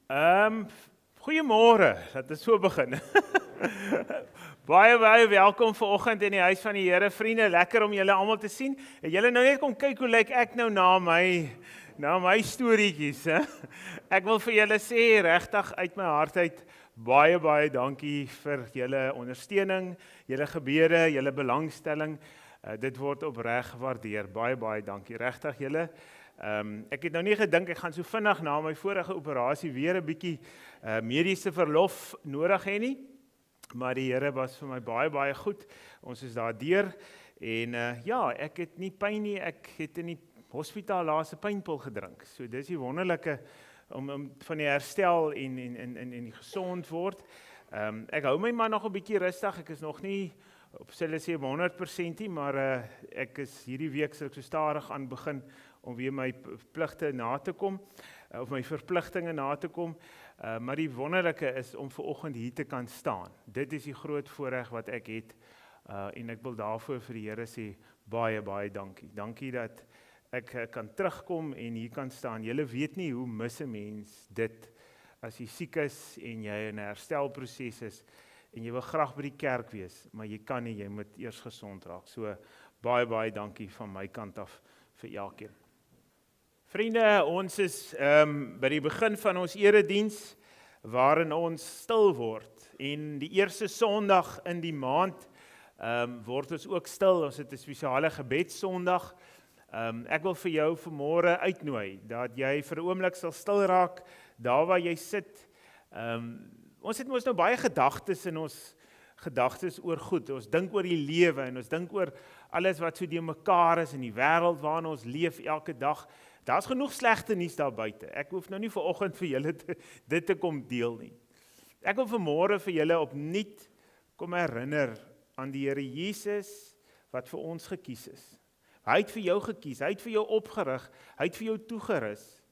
Ehm, Goeiemôre, laat ons so begin. Baie welkom vanoggend in die huis van die Here, vriende. Lekker om julle almal te sien. En julle nou net kom kyk hoe lyk ek nou na my storieetjies, hè? Ek wil vir julle sê regtig uit my hart uit baie dankie vir julle ondersteuning, julle gebede, julle belangstelling. Dit word opreg gewaardeer. Baie dankie. Regtig julle. Ek het nou nie gedink ek gaan so vinnig na my vorige operasie weer 'n bietjie mediese verlof nodig hê nie, maar die Here was vir my baie goed. Ons is daardeur en ja, ek het nie pyn nie. Ek het in die hospitaal laaste pynpil gedrink. So dis die wonderlike om van die herstel en die gesond word. Ek hou my maar nog 'n bietjie rustig. Ek is nog nie op hulle sê 100% nie, maar ek is hierdie week sal ek so stadig aan begin om weer my pligte na te kom, of my verpligtinge na te kom, maar die wonderlike is om vanoggend hier te kan staan. Dit is die groot voorreg wat ek het, en ek wil daarvoor vir die Here sê, baie dankie. Dankie dat ek kan terugkom en hier kan staan. Julle weet nie hoe mis 'n mens dit, as jy siek is en jy in 'n herstelproses is, en jy wil graag by die kerk wees, maar jy kan nie, jy moet eers gesond raak. So, baie dankie van my kant af vir elkeen. Vriende, ons is by die begin van ons erediens, waarin ons stil word. En die eerste Sondag in die maand word ons ook stil. Ons het 'n spesiale gebedssondag. Ek wil vir jou vanmôre uitnooi, dat jy vir 'n oomblik sal stil raak, daar waar jy sit. Ons het mos nou baie gedagtes in ons gedagtes oor goed. Ons dink oor die lewe en ons dink oor alles wat so deur mekaar is in die wêreld waarin ons leef elke dag. Daar's genoeg slegte nuus daar buite. Ek hoef nou nie vanoggend vir julle dit te kom deel nie. Ek wil vanmôre vir julle opnuut kom herinner aan die Here Jesus wat vir ons gekies is. Hy het vir jou gekies, hy het vir jou opgerig, hy het vir jou toegerus.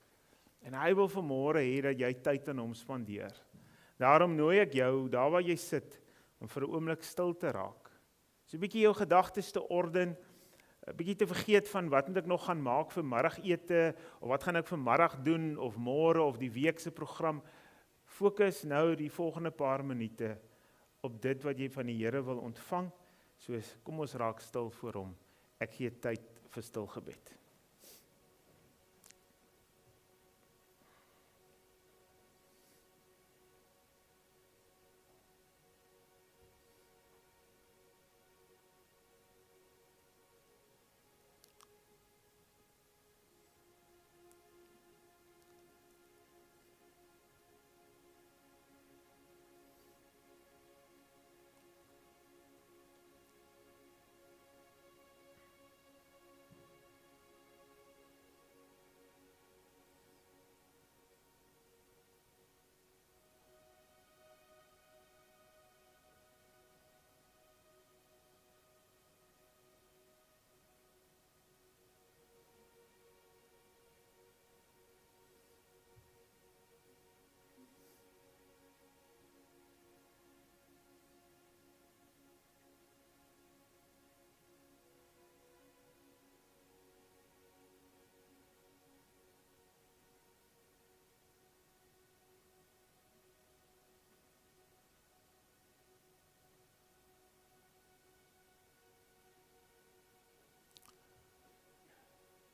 En hy wil vanmôre hê dat jy tyd aan hom spandeer. Daarom nooi ek jou, daar waar jy sit, om vir 'n oomblik stil te raak. So 'n bietjie jou gedagtes te orden, 'n bietjie te vergeet van wat moet ek nog gaan maak vir middagete, of wat gaan ek vanmiddag doen, of môre, of die week se program. Fokus nou die volgende paar minute op dit wat jy van die Here wil ontvang. So kom ons raak stil voor hom. Ek gee tyd vir stil gebed.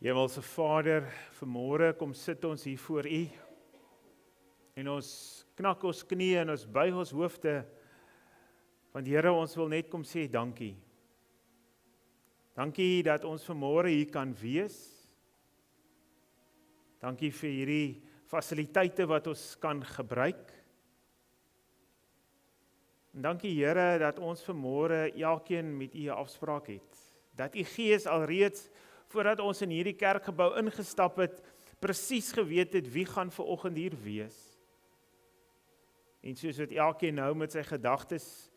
Hemelse Vader, vanmôre kom sit ons hier voor U en ons knak ons knieë en ons buig ons hoofde, want Here, ons wil net kom sê dankie. Dankie dat ons vanmôre hier kan wees. Dankie vir hierdie fasiliteite wat ons kan gebruik. En dankie Here dat ons vanmôre elkeen met U 'n afspraak het. Dat U Gees alreeds voordat ons in hierdie kerkgebou ingestap het, presies geweet het wie gaan vanoggend hier wees. En soos wat elkeen nou met sy gedagtes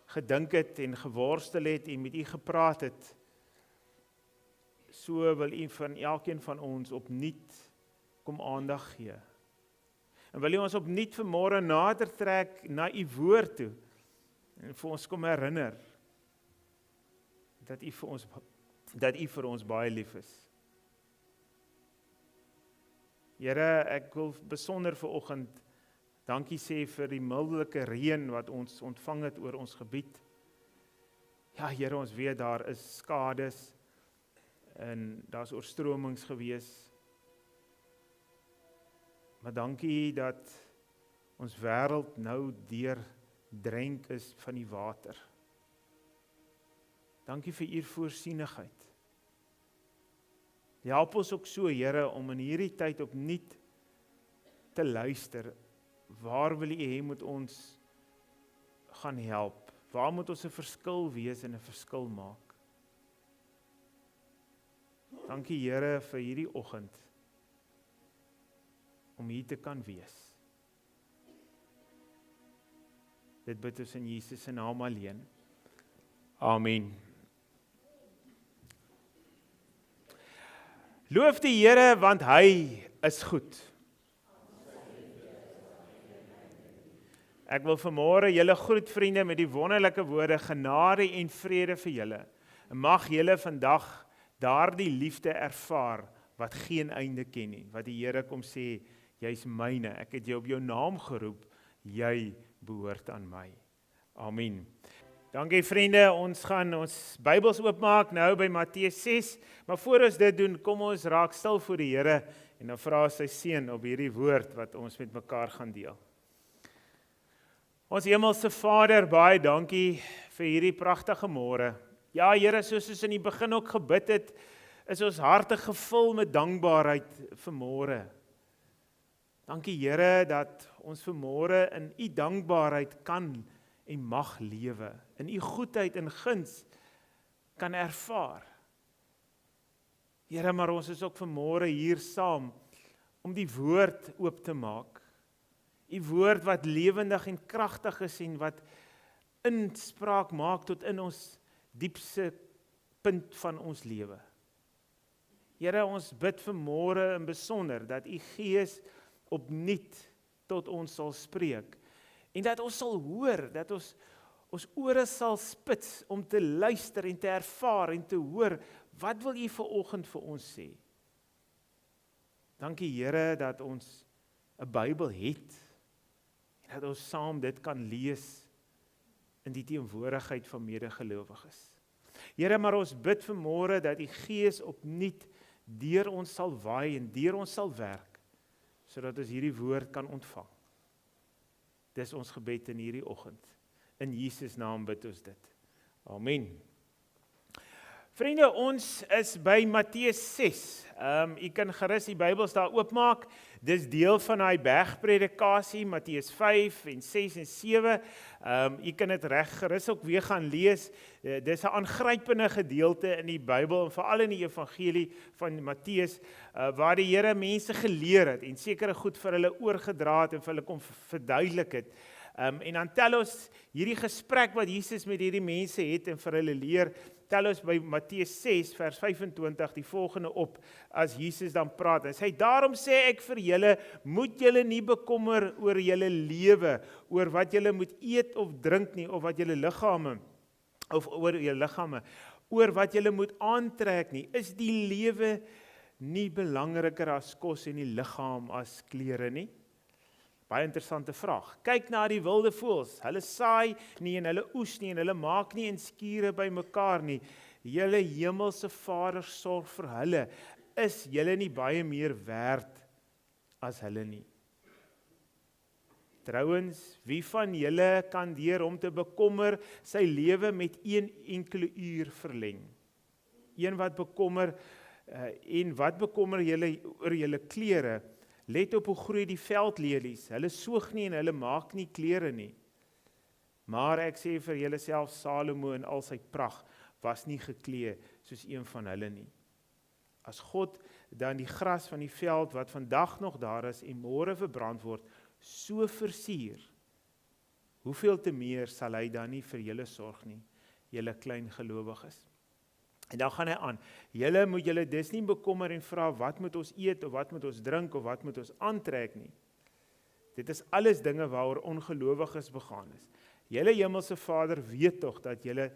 gedink het en geworstel het en met U gepraat het, so wil U van elkeen van ons opnuut kom aandag gee. En wil U ons opnuut vanmôre nader trek na U woord toe en vir ons kom herinner dat U vir ons baie lief is. Here, ek wil besonder vanoggend dankie sê vir die mildelike reën wat ons ontvang het oor ons gebied. Ja, Here, ons weet daar is skades en daar's oorstromings gewees. Maar dankie dat ons wêreld nou deurdrenk is van die water. Dankie vir u voorsienigheid. Help ons ook so, Here, om in hierdie tyd opnuut te luister. Waar wil u hê moet ons gaan help? Waar moet ons 'n verskil wees en 'n verskil maak? Dankie, Here, vir hierdie oggend om hier te kan wees. Dit bid ons in Jesus se naam alleen. Amen. Loof die Here, want hy is goed. Ek wil vanmôre julle groet, vriende, met die wonderlike woorde genade en vrede vir julle. Mag julle vandag daardie liefde ervaar wat geen einde ken nie. Wat die Here kom sê, jy's myne. Ek het jou op jou naam geroep. Jy behoort aan my. Amen. Dankie vriende, ons gaan ons Bybels oopmaak nou by Matteus 6, maar voor ons dit doen, kom ons raak stil voor die Here en dan vra sy seën op hierdie woord wat ons met mekaar gaan deel. Ons hemelse Vader, baie dankie vir hierdie pragtige môre. Ja Here, soos ons in die begin ook gebid het, is ons harte gevul met dankbaarheid vir môre. Dankie Here dat ons vir môre in u dankbaarheid kan en mag lewe, in u goedheid en guns kan ervaar. Here, maar ons is ook vanmôre hier saam om die woord oop te maak. U woord wat lewendig en kragtig is en wat inspraak maak tot in ons diepste punt van ons lewe. Here, ons bid vanmôre in besonder dat u Gees opnuut tot ons sal spreek. En dat ons sal hoor, dat ons ore sal spits om te luister en te ervaar en te hoor, wat wil u vanoggend vir ons sê? Dankie Here dat ons 'n Bybel het, en dat ons saam dit kan lees in die teenwoordigheid van medegelowiges. Here, maar ons bid vanmôre dat die Gees opnuut deur ons sal waai en deur ons sal werk, sodat ons hierdie woord kan ontvang. Dis ons gebed in hierdie oggend. In Jesus naam bid ons dit. Amen. Vriende, ons is by Matteus 6. U kan gerus die Bybels daar oopmaak. Dis deel van daai bergpredikasie, Matteus 5 en 6 en 7. U kan dit reg gerus ook weer gaan lees. Dis 'n aangrypende gedeelte in die Bybel, en veral in die evangelie van Matteus, waar die Here mense geleer het en sekere goed vir hulle oorgedra het en vir hulle kom verduidelik het. En dan tel ons hierdie gesprek wat Jesus met hierdie mense het en vir hulle leer, tel ons by Matteus 6 vers 25 die volgende op, as Jesus dan praat. Hy sê, daarom sê ek vir julle, moet julle nie bekommer oor julle lewe, oor wat julle moet eet of drink nie, of wat julle liggame, of oor julle liggame, oor wat julle moet aantrek nie. Is die lewe nie belangriker as kos en die liggaam as klere nie? Baie interessante vraag. Kyk na die wilde voëls. Hulle saai nie en hulle oes nie en hulle maak nie in skure by mekaar nie. Julle hemelse Vader sorg vir hulle. Is julle nie baie meer werd as hulle nie? Trouwens, wie van julle kan deur hom te bekommer sy lewe met 1 enkele uur verleng? Een wat bekommer en wat bekommer julle oor julle klere? Let op hoe groei die veldlelies, hulle soeg nie en hulle maak nie klere nie. Maar ek sê vir julle self, Salomo in al sy pragt was nie geklee soos een van hulle nie. As God dan die gras van die veld wat vandag nog daar is en môre verbrand word, so versier, hoeveel te meer sal hy dan nie vir julle sorg nie, julle klein gelowiges. En dan gaan hy aan, julle moet julle dus nie bekommer en vra, wat moet ons eet, of wat moet ons drink, of wat moet ons aantrek nie. Dit is alles dinge waaroor ongelowiges begaan is. Julle hemelse Vader weet tog dat julle,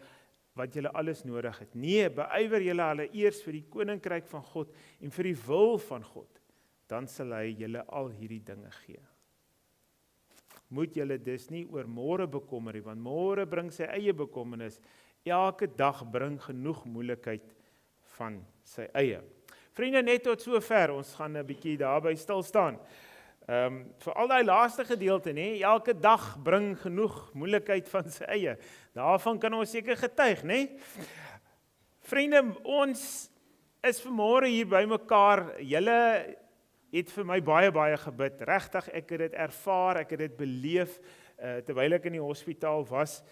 wat julle alles nodig het. Nee, beywer julle allereers vir die koninkryk van God en vir die wil van God. dan sal hy julle al hierdie dinge gee. Moet julle dus nie oor môre bekommer nie, want môre bring sy eie bekommernis. Elke dag bring genoeg moeilikheid van sy eie. Vriende, net tot sover, ons gaan 'n bietjie daarby stil staan. Vir al die laaste gedeelte, nee, elke dag bring genoeg moeilikheid van sy eie. Daarvan kan ons seker getuig, nee. Vriende, ons is vanmôre hier by mekaar. Julle het vir my baie gebid. Regtig, ek het dit ervaar, ek het dit beleef terwyl ek in die hospitaal was.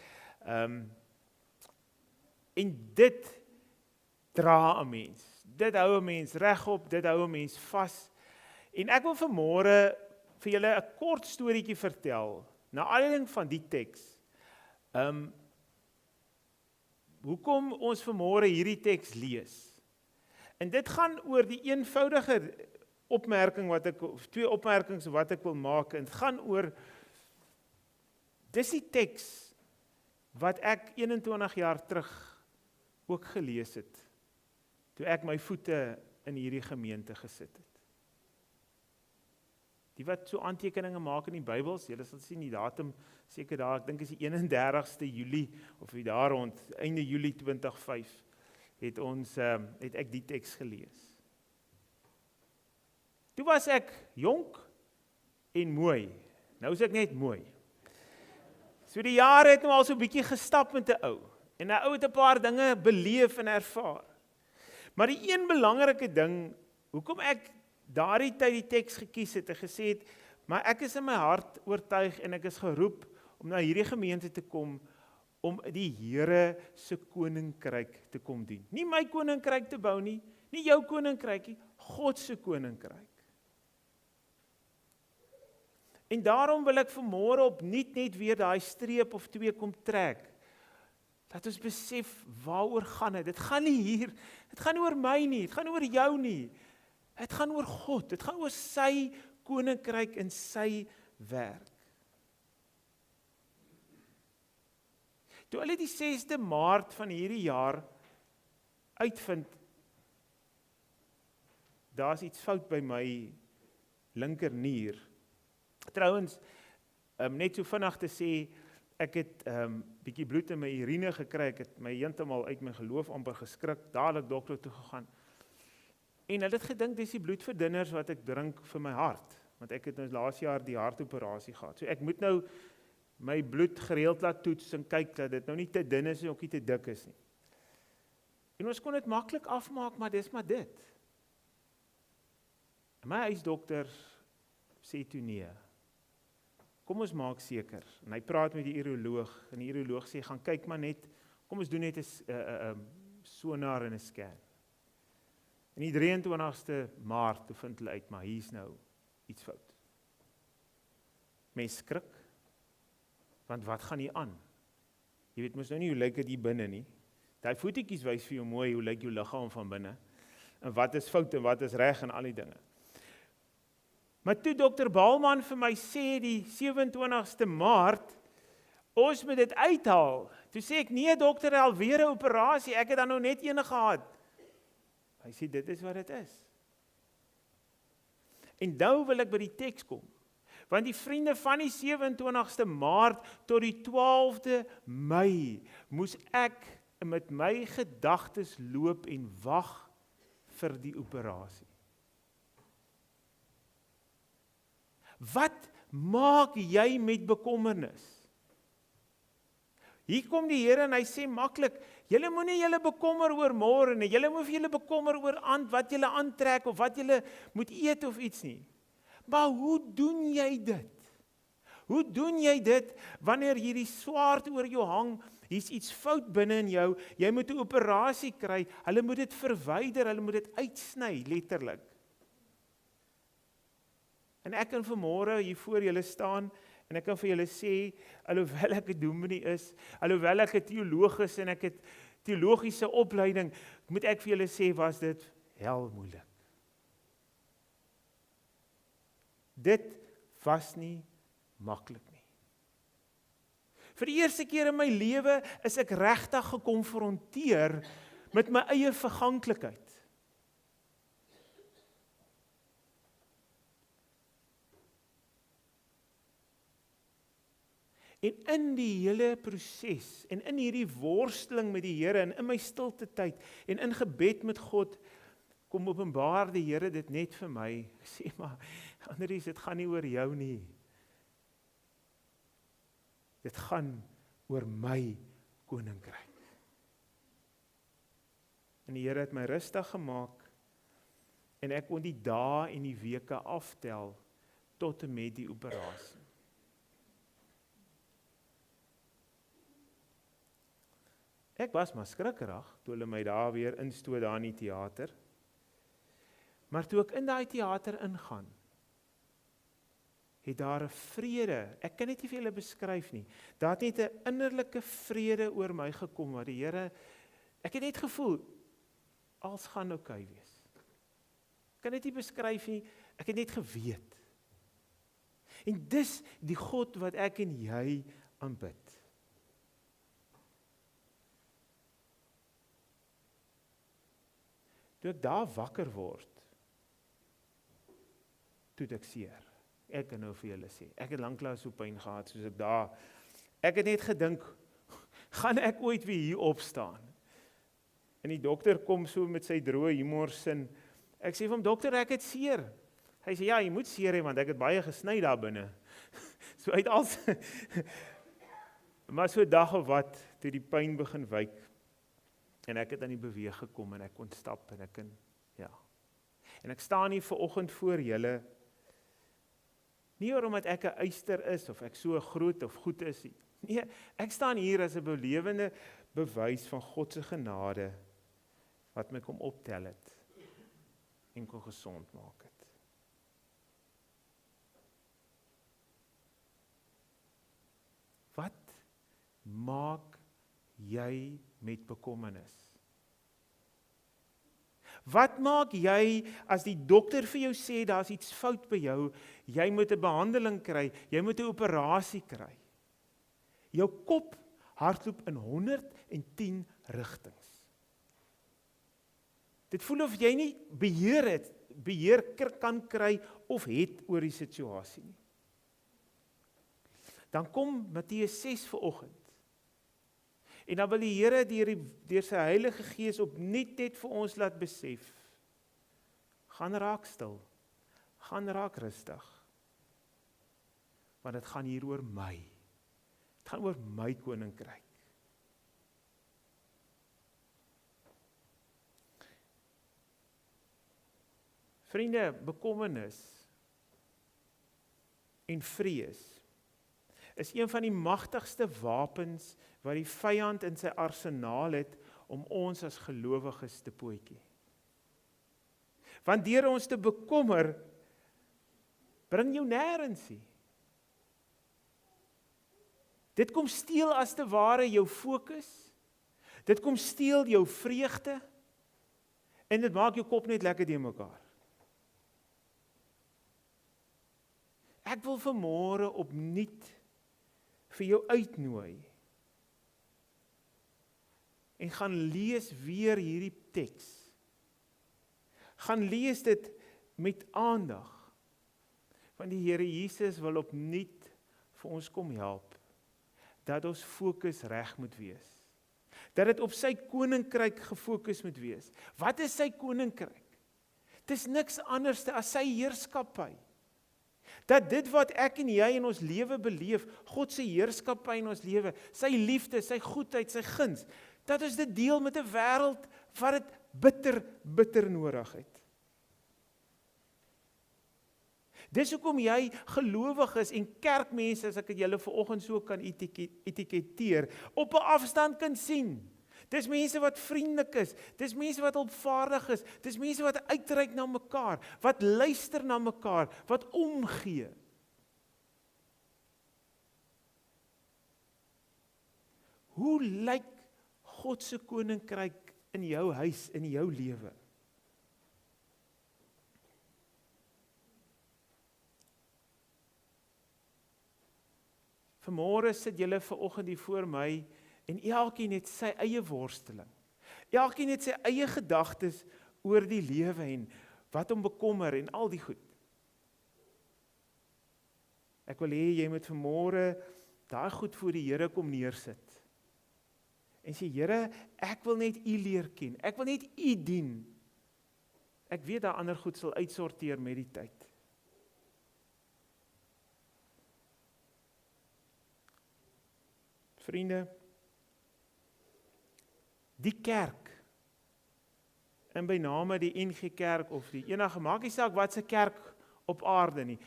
En dit dra 'n mens. Dit hou 'n mens regop, dit hou 'n mens vas. En ek wil vanmôre vir julle 'n kort storieetjie vertel, na aanleiding van die teks. Hoekom ons vanmôre hierdie teks lees? En dit gaan oor die eenvoudige opmerking of twee opmerkings wat ek wil maak. En dit gaan oor, dis die teks wat ek 21 jaar terug ook gelees het, toe ek my voete in hierdie gemeente gesit het. Die wat so aantekeninge maak in die Bybels, julle sal sien die datum, seker daar, ek dink is die 31ste Julie, of daar rond, einde Julie 2005, het ek die teks gelees. Toe was ek jonk en mooi, nou is ek net mooi. So die jare het nou al so 'n bietjie gestap met 'n ou, en 'n ou het 'n paar dinge beleef en ervaar. Maar die een belangrike ding, hoekom ek daardie tyd die teks gekies het en gesê het, maar ek is in my hart oortuig en ek is geroep om na hierdie gemeente te kom, om die Here se koninkryk te kom dien. Nie my koninkryk te bou nie, nie jou koninkryk nie, God se koninkryk. En daarom wil ek vanmôre opnuut net weer daai streep of twee kom trek. Dat ons besef, waaroor gaan dit? Dit gaan nie hier, dit gaan nie oor my nie, dit gaan nie oor jou nie. Dit gaan oor God, dit gaan oor sy koninkryk en sy werk. Toe hulle die 6de Maart van hierdie jaar uitvind, daar's iets fout by my linkernier. Trouwens, net so vinnig te sê, ek het bietjie bloed in my urine gekry, ek het my heeltemal uit my geloof amper geskrik, dadelik dokter toe gegaan. En hulle het gedink dis die bloedverdunners wat ek drink vir my hart, want ek het nou laas jaar die hartoperasie gehad. So ek moet nou my bloed gereeld laat toets en kyk dat dit nou nie te dun is en ook nie te dik is nie. En ons kon dit maklik afmaak, maar dis maar dit. En my huisdokter sê toe nee. Kom ons maak seker. En hy praat met die uroloog, en die uroloog sê, gaan kyk maar net, kom ons doen net 'n sonar en 'n scan. En die 23ste Maart, toe vind hulle uit, maar hier's nou iets fout. Mens skrik, want wat gaan hier aan? Jy weet mos nou nie hoe lyk dit hier binne nie. Daai voetjies wys vir jou mooi hoe lyk jou liggaam van binne, en wat is fout en wat is reg en al die dinge. Maar toe Dr. Baalman vir my sê die 27ste Maart, ons moet dit uithaal. Toe sê ek, nee dokter, alweer 'n operasie, ek het dan nou net een gehad. Hy sê, dit is wat dit is. En nou wil ek by die teks kom. Want die vriende van die 27ste Maart tot die 12de Mei, moes ek met my gedagtes loop en wag vir die operasie. Wat maak jy met bekommernis? Hier kom die Here en hy sê maklik, julle moenie julle bekommer oor môre nie, julle moet julle bekommer oor wat julle aantrek of wat julle moet eet of iets nie. Maar hoe doen jy dit? Hoe doen jy dit wanneer hierdie swaard oor jou hang, hier's iets fout binne in jou, jy moet 'n operasie kry, hulle moet dit verwyder, hulle moet dit uitsny, letterlik. En ek kan vanmôre hier voor julle staan, en ek kan vir julle sê, alhoewel ek 'n dominee is, alhoewel ek 'n teoloog is, en ek het teologiese opleiding, moet ek vir julle sê, was dit hel moeilik. Dit was nie maklik nie. Vir die eerste keer in my lewe is ek regtig gekonfronteer met my eie verganklikheid. En in die hele proses, en in hierdie worsteling met die Here, en in my stilte tyd, en in gebed met God, kom openbaar die Here dit net vir my. Ek sê maar, Andries, dit gaan nie oor jou nie. Dit gaan oor my koninkryk. En die Here het my rustig gemaak, en ek kon die dae en die weke aftel, tot en met die operasie. Ek was maar skrikkerig, toe hulle my daar weer instoot daar in die teater. Maar toe ek in daai teater ingaan, het daar 'n vrede, ek kan dit nie vir julle beskryf nie, daar het net 'n innerlike vrede oor my gekom, waar die Here, ek het net gevoel, alles gaan oukei wees. Ek kan dit nie beskryf nie, ek het net geweet. En dis die God wat ek en jy aanbid. Toe ek daar wakker word, toe ek seer. Ek kan nou vir julle sê, ek het lanklaas so pyn gehad, soos ek daar. Ek het net gedink, gaan ek ooit weer hier opstaan? En die dokter kom so met sy droë humorsin. Ek sê vir hom, dokter, ek het seer. Hy sê, ja, jy moet seer hê, want ek het baie gesny daar binne. So uit als, maar so 'n dag of wat, toe die pyn begin wyk, en ek het aan die beweeg gekom, en ek kon stap, en ek kan, ja. En ek staan hier vanoggend voor julle, nie omdat ek 'n eyster is, of ek so groot of goed is nie. Nee, ek staan hier as 'n belewende bewys van God se genade, wat my kom optel het, en kon gesond maak het. Wat maak jy met bekommernis? Wat maak jy as die dokter vir jou sê, daar's iets fout by jou, jy moet 'n behandeling kry, jy moet 'n operasie kry? Jou kop hardloop in 110 rigtings. Dit voel of jy nie beheer kan kry of het oor die situasie nie. Dan kom Matteus 6 vanoggend. En dan wil die Here deur sy Heilige Gees opnuut net vir ons laat besef, gaan raak stil, gaan raak rustig, want dit gaan hier oor my, dit gaan oor my koninkryk. Vriende, bekommernis en vrees is een van die magtigste wapens wat die vyand in sy arsenaal het om ons as gelowiges te potjie. Want deur ons te bekommer, bring jou nêrens nie. Dit kom steel as te ware jou fokus, dit kom steel jou vreugde, en dit maak jou kop net lekker de mekaar. Ek wil vanmôre opnuut vir jou uitnooi, en gaan lees weer hierdie teks. Gaan lees dit met aandag, want die Here Jesus wil opnuut vir ons kom help, dat ons fokus reg moet wees. Dat dit op sy koninkryk gefokus moet wees. Wat is sy koninkryk? Dit is niks anders as sy heerskappy. Dat dit wat ek en jy in ons lewe beleef, God se heerskappy in ons lewe, sy liefde, sy goedheid, sy guns, dat ons dit deel met 'n wêreld wat dit bitter nodig het. Dis hoekom jy gelowig is en kerkmense, as ek dit julle vanoggend so kan etiketeer, op 'n afstand kan sien. Dis mense wat vriendelik is, dis mense wat hulpvaardig is, dis mense wat uitreik na mekaar, wat luister na mekaar, wat omgee. Hoe lyk God se koninkryk in jou huis, in jou lewe? Vanmôre sit julle vanoggend hier voor my, en elkeen het sy eie worsteling. Elkeen het sy eie gedagtes oor die lewe en wat hom bekommer en al die goed. Ek wil hê jy moet vanmôre daai goed voor die Here kom neersit. En sê, Here, ek wil net U leer ken. Ek wil net U dien. Ek weet dat ander goed sal uitsorteer met die tyd. Vriende, die kerk, en by name die NG Kerk of die enige, maak nie saak wat se kerk op aarde nie,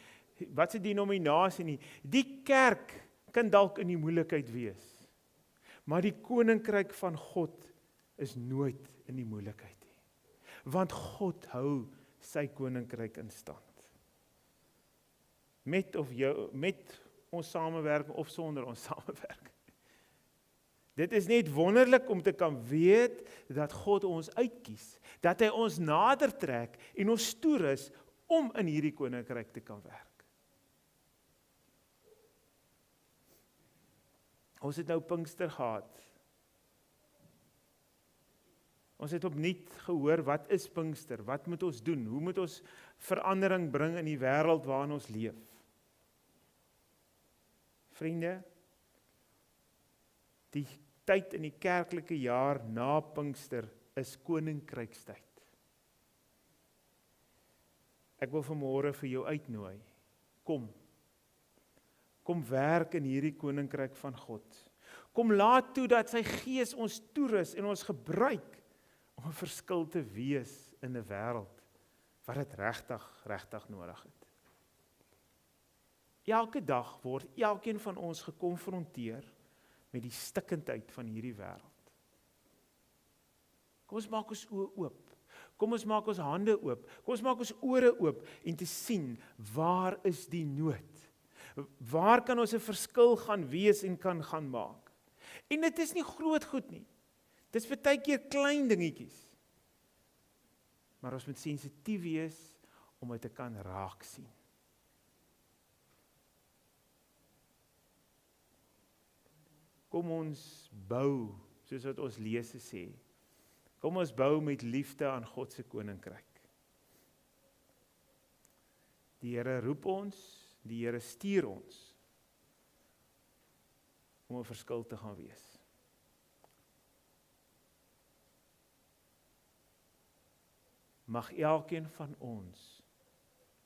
wat se denominasie nie, die kerk kan dalk in die moeilikheid wees, maar die koninkryk van God is nooit in die moeilikheid nie, want God hou sy koninkryk in stand. Met ons samewerking of sonder ons samewerking. Dit is net wonderlik om te kan weet dat God ons uitkies, dat hy ons nader trek en ons toerus om in hierdie koninkryk te kan werk. Ons het nou Pinkster gehad. Ons het opnuut gehoor, wat is Pinkster? Wat moet ons doen? Hoe moet ons verandering bring in die wêreld waarin ons leef? Vriende, die tyd in die kerklike jaar na Pinkster is koninkrykstyd. Ek wil vanmôre vir jou uitnooi. Kom werk in hierdie koninkryk van God. Kom laat toe dat sy Gees ons toerus en ons gebruik om 'n verskil te wees in 'n wêreld wat dit regtig nodig het. Elke dag word elkeen van ons gekonfronteer met die stikkendheid van hierdie wêreld. Kom ons maak ons oë oop. Kom ons maak ons hande oop. Kom ons maak ons ore oop en te sien, waar is die nood? Waar kan ons 'n verskil gaan wees en kan gaan maak? En dit is nie groot goed nie. Dit is baie keer klein dingetjies. Maar ons moet sensitief wees om dit te kan raak sien. Kom ons bou, soos wat ons lese sê. Kom ons bou met liefde aan God se koninkryk. Die Here roep ons, die Here stuur ons om 'n verskil te gaan wees. Mag elkeen van ons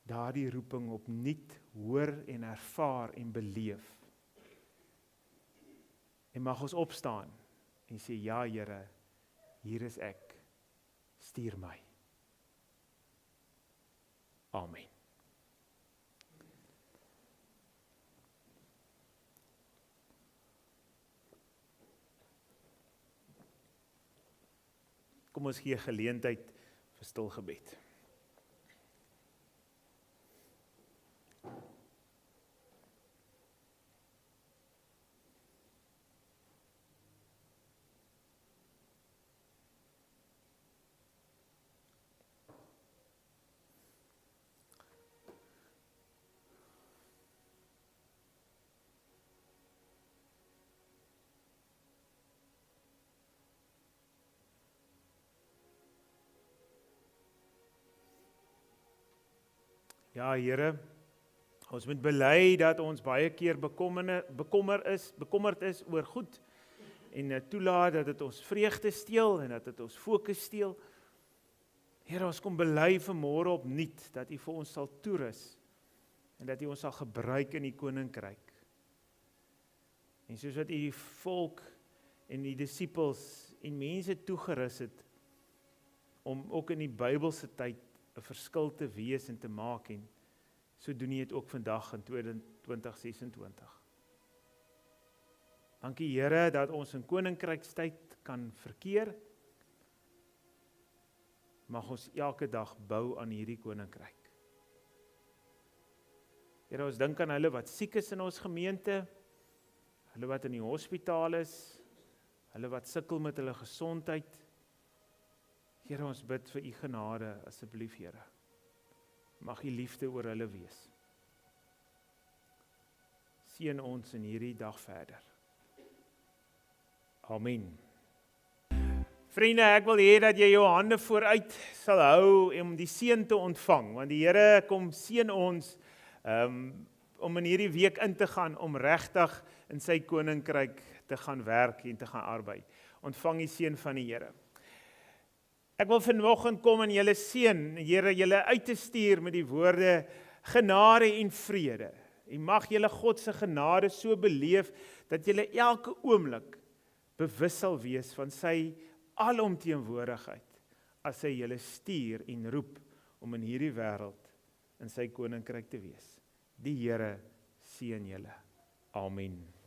daardie roeping opnuut hoor en ervaar en beleef. En mag ons opstaan en sê, ja Here, hier is ek, stuur my. Amen. Kom ons gee geleentheid vir stil gebed. Ja, Here, ons moet bely dat ons baie keer bekommerd is oor goed en toelaat dat dit ons vreugde steel en dat dit ons fokus steel. Here, ons kom bely vanmôre opnuut dat U vir ons sal toerus en dat U ons sal gebruik in die koninkryk. En soos wat U die volk en die disippels en mense toegerus het om ook in die Bybelse tyd 'n verskil te wees en te maak, en so doen U dit ook vandag in 2026. Dankie Here dat ons in koninkrykstyd kan verkeer. Mag ons elke dag bou aan hierdie koninkryk. Here, ons dink aan hulle wat siek is in ons gemeente, hulle wat in die hospitaal is, hulle wat sukkel met hulle gesondheid. Here, ons bid vir U genade, asseblief Here. Mag U liefde oor hulle wees. Seën ons in hierdie dag verder. Amen. Vriende, ek wil hê dat jy jou hande vooruit sal hou om die seën te ontvang, want die Here kom seën ons om in hierdie week in te gaan, om regtig in sy koninkryk te gaan werk en te gaan arbei. Ontvang die seën van die Here. Ek wil vanoggend kom en julle seën, Here, julle uit te stuur met die woorde genade en vrede. En mag julle God se genade so beleef, dat julle elke oomblik bewus sal wees van sy alomteenwoordigheid, as hy julle stuur en roep om in hierdie wêreld in sy koninkryk te wees. Die Here seën julle. Amen.